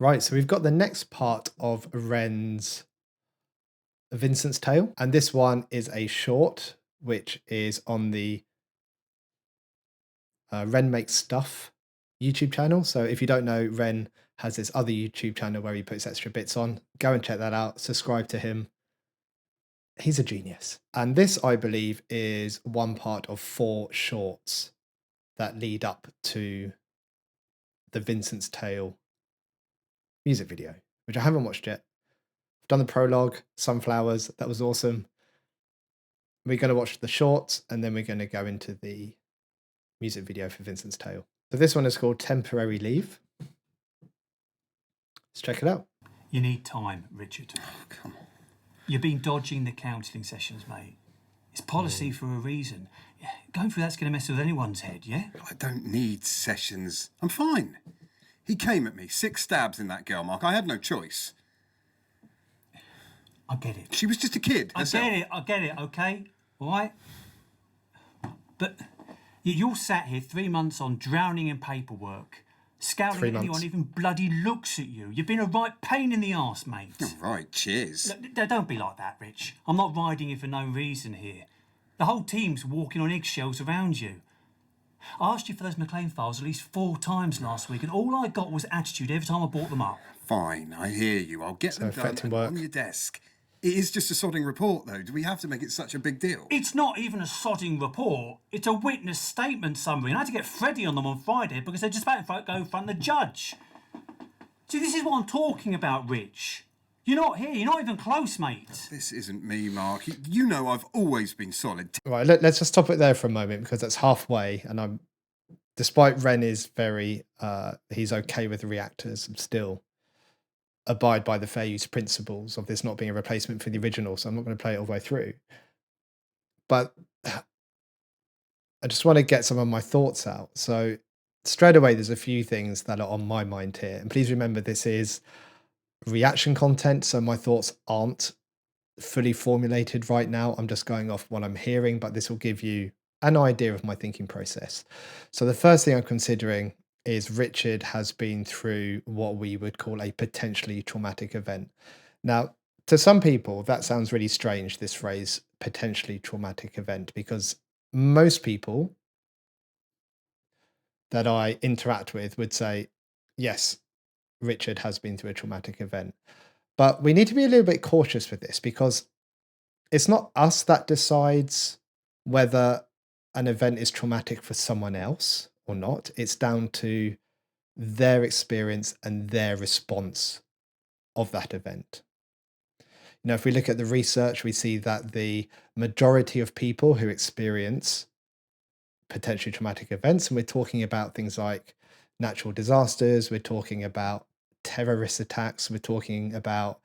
Right, so we've got the next part of Vincent's Tale, and this one is a short, which is on the Ren Makes Stuff YouTube channel. So if you don't know, Ren has this other YouTube channel where he puts extra bits on. Go and check that out. Subscribe to him. He's a genius. And this, I believe, is one part of 4 shorts that lead up to the Vincent's Tale music video, which I haven't watched yet. I've done the prologue, Sunflowers. That was awesome. We're going to watch the shorts and then we're going to go into the music video for Vincent's Tale. So this one is called Temporary Leave. Let's check it out. You need time, Richard. Oh, come on. You've been dodging the counselling sessions, mate. It's policy for a reason. Yeah, going through that's going to mess with anyone's head, yeah? I don't need sessions. I'm fine. He came at me, 6 stabs in that girl, Mark. I had no choice. I get it. She was just a kid herself. I get it, okay? All right? But you're sat here 3 months on, drowning in paperwork, scouting 3 at anyone months. who even bloody looks at you. You've been a right pain in the arse, mate. All right, cheers. Look, don't be like that, Rich. I'm not riding you for no reason here. The whole team's walking on eggshells around you. I asked you for those McLean files at least 4 times last week, and all I got was attitude every time I brought them up. Fine, I hear you. I'll get them done affecting and work. on your desk. It is just a sodding report, though. Do we have to make it such a big deal? It's not even a sodding report. It's a witness statement summary. And I had to get Freddie on them on Friday because they're just about to go in front of the judge. See, this is what I'm talking about, Rich. You're not here. You're not even close, mate. This isn't me, Mark. You know I've always been solid. Right, let's just stop it there for a moment because that's halfway. And despite Ren is very, he's okay with reactors and still abide by the fair use principles of this not being a replacement for the original. So I'm not going to play it all the way through. But I just want to get some of my thoughts out. So straight away, there's a few things that are on my mind here. And please remember, this is reaction content. So my thoughts aren't fully formulated right now. I'm just going off what I'm hearing, but this will give you an idea of my thinking process. So the first thing I'm considering is Richard has been through what we would call a potentially traumatic event. Now, to some people, that sounds really strange, this phrase, potentially traumatic event, because most people that I interact with would say, yes, Richard has been through a traumatic event. But we need to be a little bit cautious with this because it's not us that decides whether an event is traumatic for someone else or not. It's down to their experience and their response of that event. You know, if we look at the research, we see that the majority of people who experience potentially traumatic events, and we're talking about things like natural disasters, we're talking about terrorist attacks, we're talking about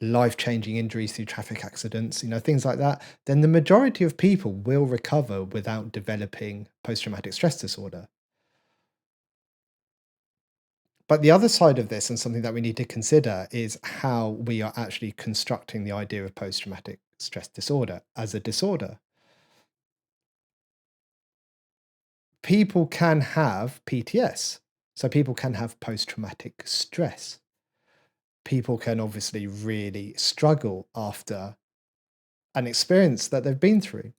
life-changing injuries through traffic accidents, you know, things like that, then the majority of people will recover without developing post-traumatic stress disorder. But the other side of this, and something that we need to consider, is how we are actually constructing the idea of post-traumatic stress disorder as a disorder. People can have PTS, so people can have post-traumatic stress. People can obviously really struggle after an experience that they've been through.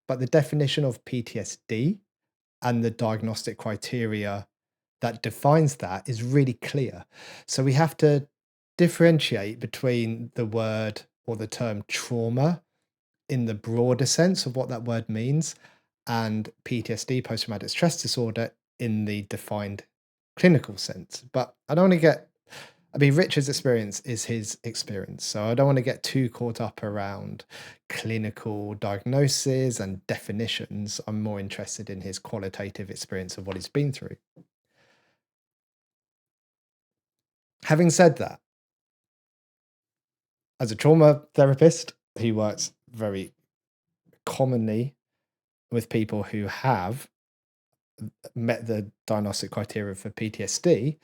But the definition of PTSD and the diagnostic criteria that defines that is really clear. So we have to differentiate between the word or the term trauma in the broader sense of what that word means and PTSD, post-traumatic stress disorder, in the defined clinical sense. But I don't want to get, I mean, Richard's experience is his experience. So I don't want to get too caught up around clinical diagnoses and definitions. I'm more interested in his qualitative experience of what he's been through. Having said that, as a trauma therapist who works very commonly with people who have met the diagnostic criteria for PTSD,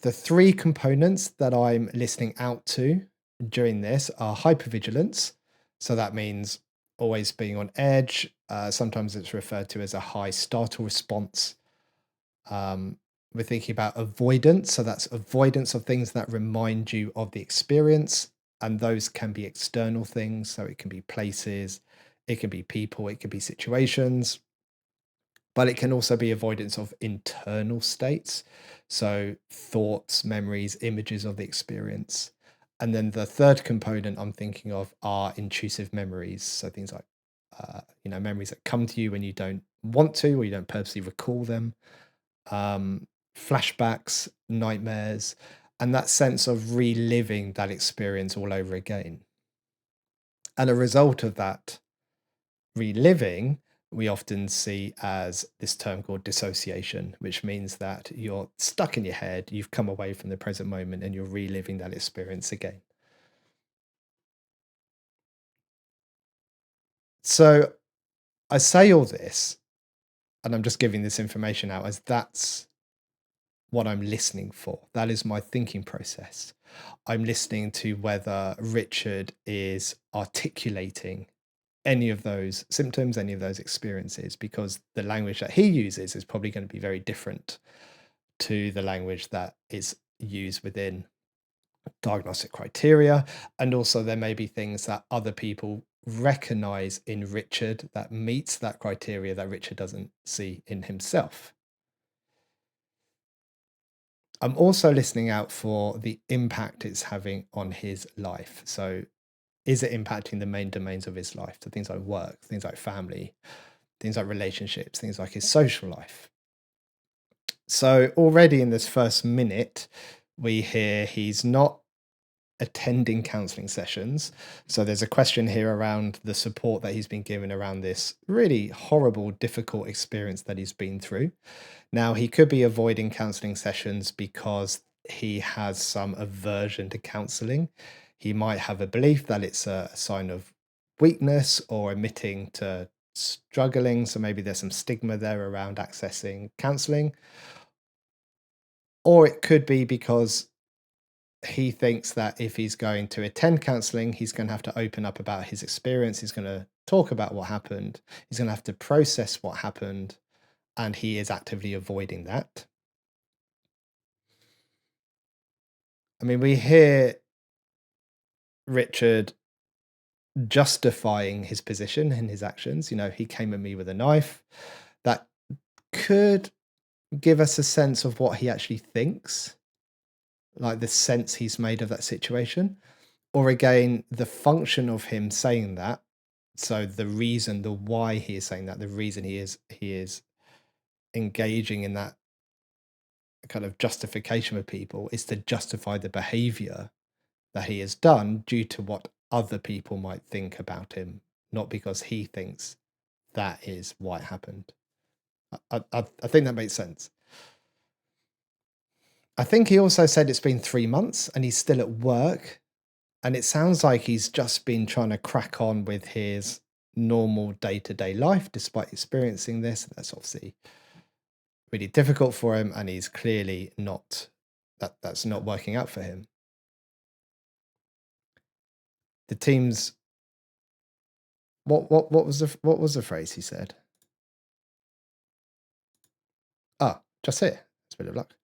the 3 components that I'm listening out to during this are hypervigilance. So that means always being on edge. Sometimes it's referred to as a high startle response. We're thinking about avoidance. So that's avoidance of things that remind you of the experience. And those can be external things. So it can be places, it can be people, it can be situations, but it can also be avoidance of internal states. So thoughts, memories, images of the experience. And then the third component I'm thinking of are intrusive memories. So things like, memories that come to you when you don't want to, or you don't purposely recall them, um, flashbacks, nightmares, and that sense of reliving that experience all over again. And a result of that reliving, we often see as this term called dissociation, which means that you're stuck in your head, you've come away from the present moment, and you're reliving that experience again. So I say all this, and I'm just giving this information out as that's what I'm listening for. That is my thinking process. I'm listening to whether Richard is articulating any of those symptoms, any of those experiences, because the language that he uses is probably going to be very different to the language that is used within diagnostic criteria. And also, there may be things that other people recognize in Richard that meets that criteria that Richard doesn't see in himself. I'm also listening out for the impact it's having on his life. So, is it impacting the main domains of his life? So, things like work, things like family, things like relationships, things like his social life. So, already in this first minute, we hear he's not attending counseling sessions. So, there's a question here around the support that he's been given around this really horrible, difficult experience that he's been through. Now, he could be avoiding counseling sessions because he has some aversion to counseling. He might have a belief that it's a sign of weakness or admitting to struggling. So maybe there's some stigma there around accessing counseling. Or it could be because he thinks that if he's going to attend counseling, he's going to have to open up about his experience. He's going to talk about what happened. He's going to have to process what happened. And he is actively avoiding that. I mean, we hear Richard justifying his position and his actions. He came at me with a knife. That could give us a sense of what he actually thinks, like the sense he's made of that situation. Or again, the function of him saying that. So the reason, the why he is saying that, the reason he is engaging in that kind of justification with people is to justify the behavior that he has done due to what other people might think about him, not because he thinks that is why it happened. I think that makes sense. I think he also said it's been 3 months and he's still at work. And it sounds like he's just been trying to crack on with his normal day to day life despite experiencing this. That's obviously really difficult for him. And he's clearly not, that's not working out for him. The team's what was the phrase he said? Just here. It's a bit of luck.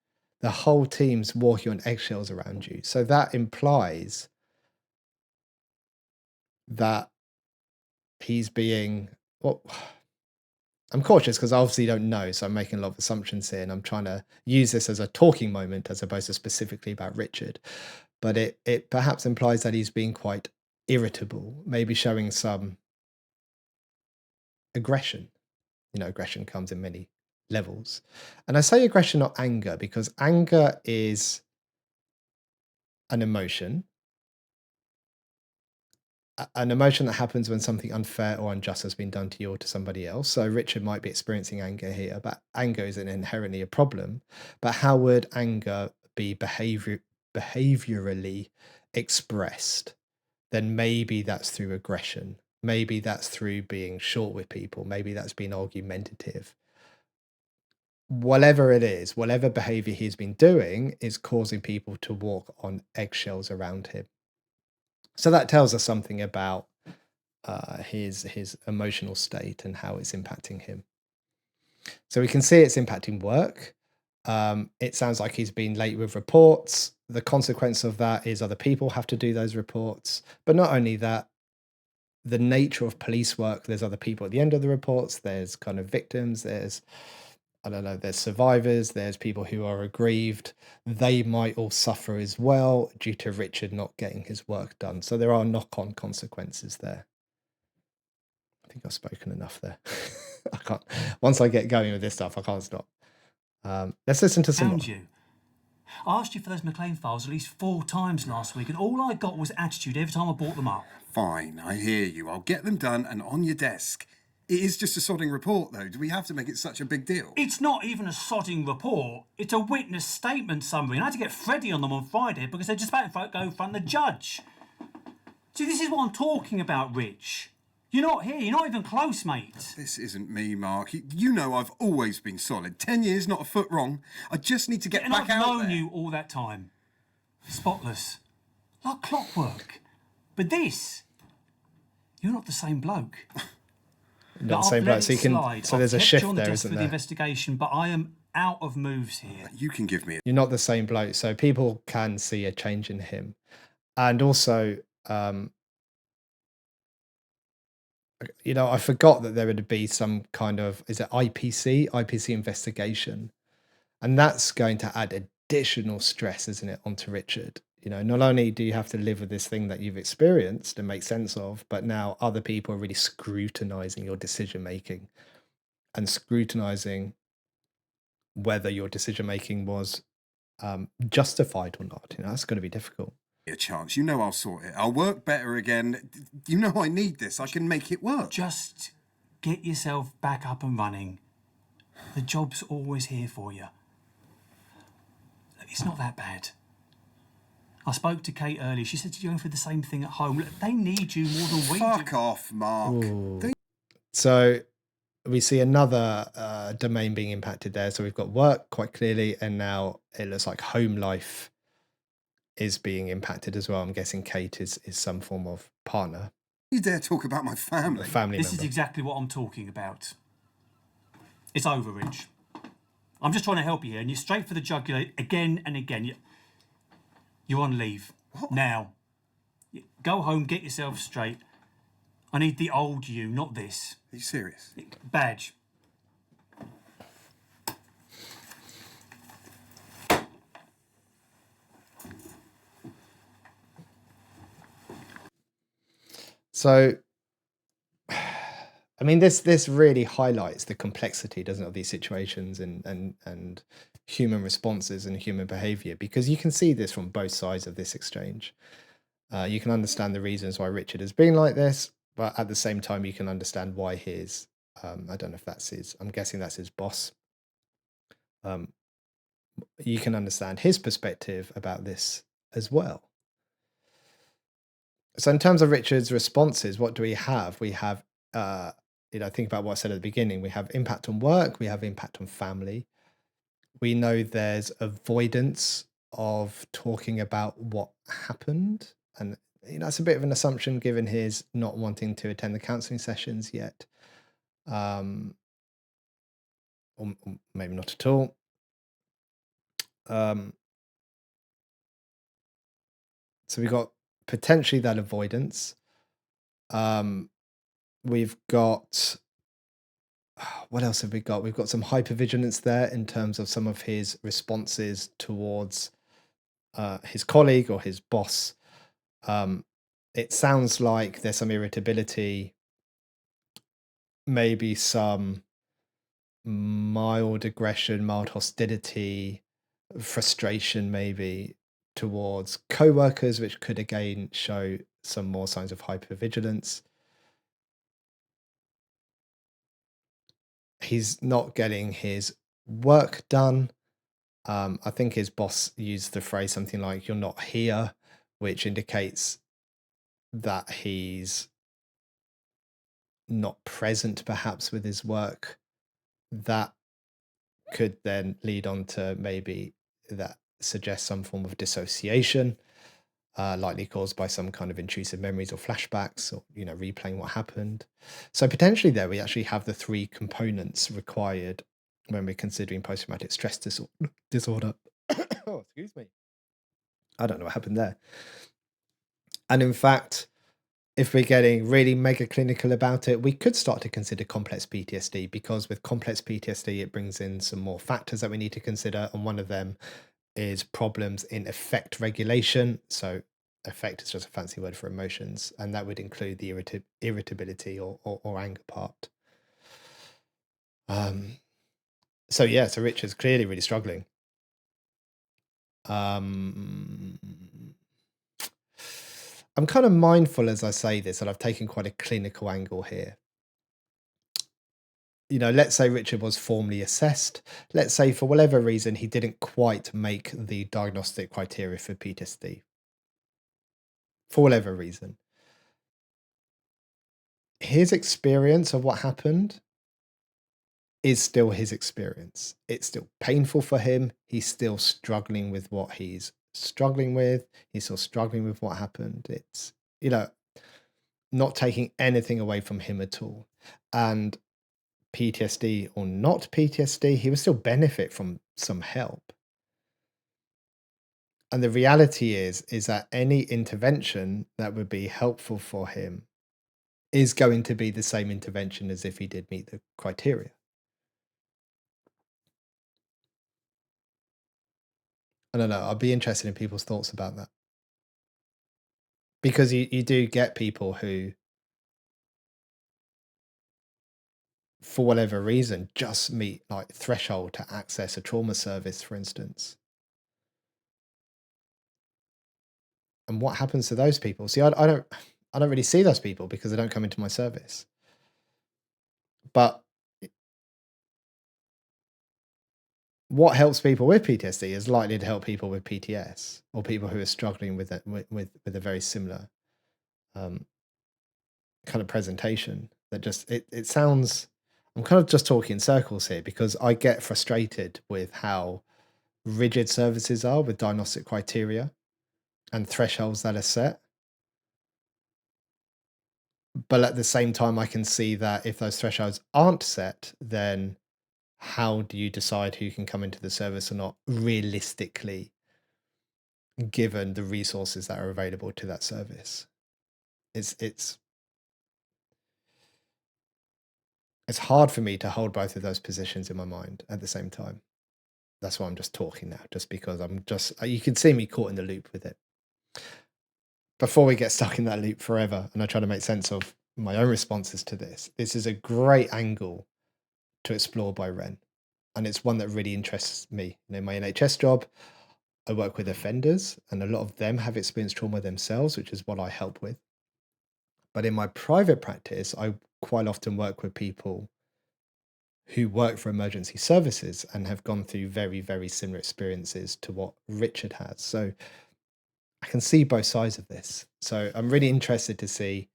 The whole team's walking on eggshells around you. So that implies that he's being well. I'm cautious because I obviously don't know, so I'm making a lot of assumptions here, and I'm trying to use this as a talking moment as opposed to specifically about Richard. But it perhaps implies that he's being quite irritable, maybe showing some aggression. Aggression comes in many levels. And I say aggression, not anger, because anger is an emotion, an emotion that happens when something unfair or unjust has been done to you or to somebody else. So Richard might be experiencing anger here, but anger isn't inherently a problem. But how would anger be behaviorally expressed? Then maybe that's through aggression. Maybe that's through being short with people. Maybe that's being argumentative. Whatever it is, whatever behavior he's been doing is causing people to walk on eggshells around him. So that tells us something about his emotional state and how it's impacting him. So we can see it's impacting work. It sounds like he's been late with reports. The consequence of that is other people have to do those reports. But not only that, the nature of police work, there's other people at the end of the reports, there's kind of victims, there's, I don't know, there's survivors, there's people who are aggrieved. They might all suffer as well due to Richard not getting his work done. So there are knock-on consequences there. I think I've spoken enough there. I can't, once I get going with this stuff, I can't stop. Let's listen to some more. Found you. I asked you for those McLean files at least 4 times last week, and all I got was attitude every time I brought them up. Fine, I hear you. I'll get them done and on your desk. It is just a sodding report, though. Do we have to make it such a big deal? It's not even a sodding report. It's a witness statement summary, and I had to get Freddie on them on Friday because they're just about to go in front of the judge. See, this is what I'm talking about, Rich. You're not here. You're not even close, mate. This isn't me, Mark. You know I've always been solid. 10 years, not a foot wrong. I just need to get And back I've out known there. you all that time. Spotless. Like clockwork. But this, you're not the same bloke. Not the same bloke. So you can. So there's a shift there, isn't for the there? investigation, but I am out of moves here. You can give me it. You're not the same bloke, so people can see a change in him. And also, I forgot that there would be some kind of, is it IPC investigation, and that's going to add additional stress, isn't it, onto Richard? Not only do you have to live with this thing that you've experienced and make sense of, but now other people are really scrutinizing your decision making and scrutinizing whether your decision making was justified or not. That's going to be difficult. A chance. You know I'll sort it. I'll work better again. You know I need this. I can make it work. Just get yourself back up and running. The job's always here for you. It's not that bad. I spoke to Kate earlier. She said you're going through the same thing at home. Look, they need you more than we do. Fuck off, Mark. So we see another domain being impacted there. So we've got work quite clearly, and now it looks like home life is being impacted as well. I'm guessing Kate is some form of partner. You dare talk about my family? This is exactly what I'm talking about. It's over, Rich. I'm just trying to help you here, and you're straight for the jugular again and again. You're on leave. What? Now. Go home, get yourself straight. I need the old you, not this. Are you serious? Badge. So, I mean, this really highlights the complexity, doesn't it, of these situations and human responses and human behavior, because you can see this from both sides of this exchange. You can understand the reasons why Richard has been like this, but at the same time, you can understand why his, I don't know if that's his, I'm guessing that's his boss. You can understand his perspective about this as well. So in terms of Richard's responses, what do we have? We have, think about what I said at the beginning. We have impact on work. We have impact on family. We know there's avoidance of talking about what happened. And that's a bit of an assumption given his not wanting to attend the counselling sessions yet. Or maybe not at all. So we've got potentially that avoidance. We've got, what else have we got? We've got some hypervigilance there in terms of some of his responses towards his colleague or his boss. It sounds like there's some irritability, maybe some mild aggression, mild hostility, frustration maybe towards co-workers, which could again show some more signs of hypervigilance. He's not getting his work done. I think his boss used the phrase something like, "You're not here," which indicates that he's not present perhaps with his work. That could then lead on to maybe that suggests some form of dissociation, likely caused by some kind of intrusive memories or flashbacks, or replaying what happened. So potentially there we actually have the 3 components required when we're considering post-traumatic stress disorder. Oh, excuse me. I don't know what happened there. And in fact, if we're getting really mega clinical about it, we could start to consider complex PTSD, because with complex PTSD, it brings in some more factors that we need to consider. And one of them is problems in affect regulation. So affect is just a fancy word for emotions, and that would include the irritability or anger part. So yeah, so Richard's clearly really struggling. I'm kind of mindful as I say this, and I've taken quite a clinical angle here. Let's say Richard was formally assessed. Let's say for whatever reason he didn't quite make the diagnostic criteria for PTSD. For whatever reason. His experience of what happened is still his experience. It's still painful for him. He's still struggling with what he's struggling with. He's still struggling with what happened. It's, not taking anything away from him at all. And PTSD or not PTSD, he would still benefit from some help. And the reality is that any intervention that would be helpful for him is going to be the same intervention as if he did meet the criteria. I don't know. I'd be interested in people's thoughts about that. Because you do get people who, for whatever reason, just meet like threshold to access a trauma service, for instance. And what happens to those people? See, I don't really see those people because they don't come into my service. But what helps people with PTSD is likely to help people with PTS, or people who are struggling with it, with a very similar kind of presentation. That just it sounds. I'm kind of just talking in circles here because I get frustrated with how rigid services are with diagnostic criteria and thresholds that are set. But at the same time, I can see that if those thresholds aren't set, then how do you decide who can come into the service or not realistically, given the resources that are available to that service? It's hard for me to hold both of those positions in my mind at the same time. That's why I'm just talking now, just because you can see me caught in the loop with it. Before we get stuck in that loop forever and I try to make sense of my own responses to this is a great angle to explore by Ren. And it's one that really interests me. In my NHS job, I work with offenders, and a lot of them have experienced trauma themselves, which is what I help with. But in my private practice, I quite often work with people who work for emergency services and have gone through very, very similar experiences to what Richard has. So I can see both sides of this. So I'm really interested to see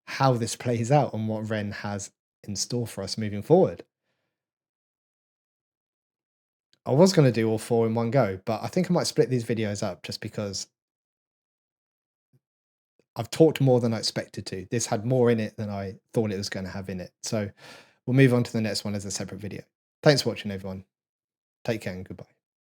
how this plays out and what Ren has in store for us moving forward. I was going to do all 4 in one go, but I think I might split these videos up just because I've talked more than I expected to. This had more in it than I thought it was going to have in it. So we'll move on to the next one as a separate video. Thanks for watching, everyone. Take care and goodbye.